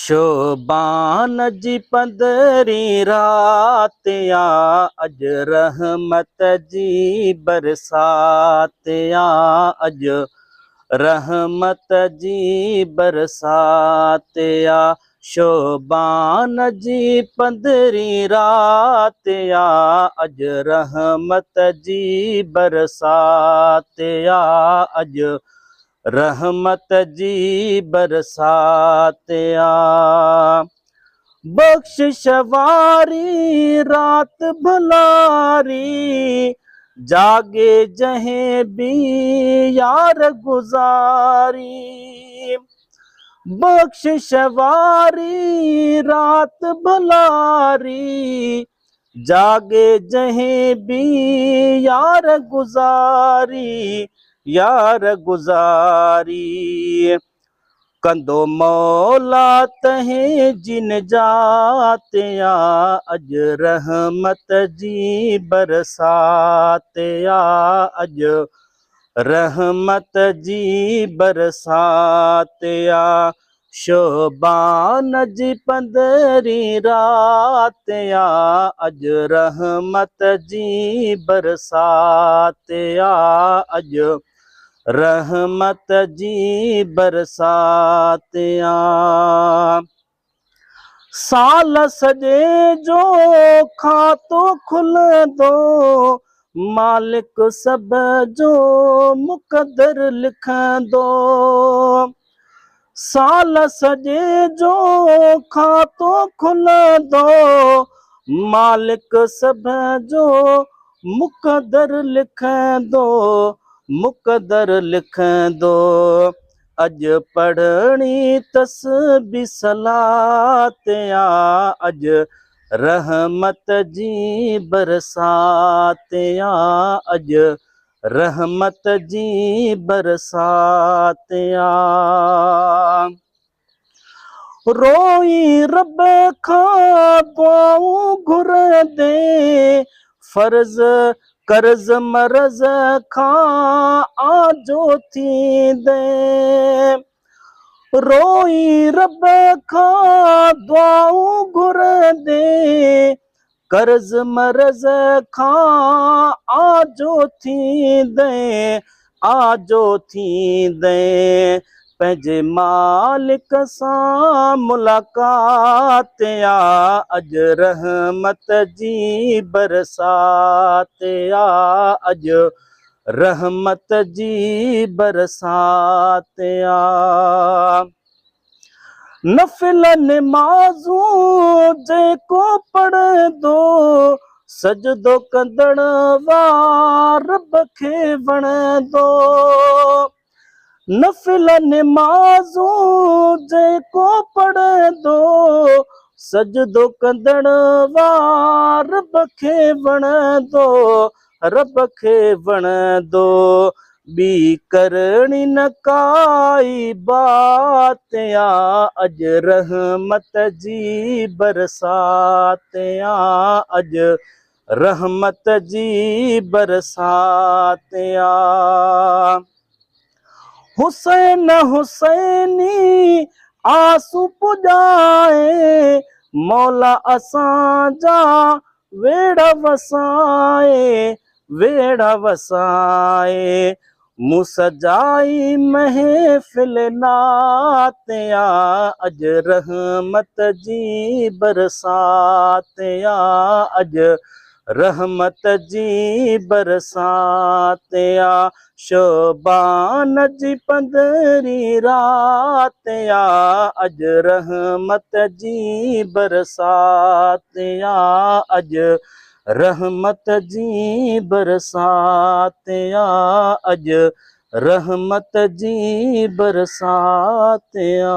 शोबान जी पंदरी रात आ, अज रहमत जी बरसात आ, अज रहमत जी बरसात आ। शोबान जी पंदरी रात आ, अज रहमत जी बरसात आ, अज रहमत जी बरसात आ। बख्शिश वारी रात भलारी, जागे जहें भी यार गुजारी। बख्शिश वारी रात भलारी, जागे जहें भी यार गुजारी, यार गुजारी। कंदो मौला तहें जिन जात आ, अज रहमत जी बरसात आ, अज रहमत जी बरसात आ। शोबान जी पंदरी रात आ, अज रहमत जी बरसात आ, अज रहमत जी बरसात आ। साल सजे जो खातो खुल दो, मालिक सब जो मुकदर लिख दो। साल सजे जो खातो खुल दो, मालिक सब जो मुकदर लिख दो, मुकदर लिख दो। अज पढ़नी तस्बीह सलात आ, अज रहमत जी बरसात आ, अज रहमत जी बरसात आ। रोई रब खां दुआऊं घुर दे, फर्ज कर्ज मरज खां आजो थींदे। रोई रब खां दुआऊं घुर दे, कर्ज मरज खां आजो थींदे, आजो थींदे। पंहिंजे मालिक सां मुलाक़ात आ, अज रहमत जी बरसात आ, अज रहमत जी बरसात आ। नफिल निमाज़ूं जेको पढ़ दो, सजदो कंदड़ वार रब खे वणंदो। नफिल निमाज़ूं जेको पढ़ दो, सजदो कंदड़ वार रब खे वणंदो, रब खे वणंदो। ॿी करणी न काई बात आ, अज रहमत जी बरसात आ, अज रहमत जी बरसात आ। हुसैन हुसैनी आंसू पुॼाए, मौला असांजा वेड़ा वसाए, वेड़ा वसाए। मूं सजाई महफ़िल नात आ, अज रहमत जी बरसात आ, अज रहमत जी बरसात आ। शोबान जी पंदरी रात आ, अज रहमत जी बरसात आ, अज रहमत जी बरसात आ, अज रहमत जी बरसात आ।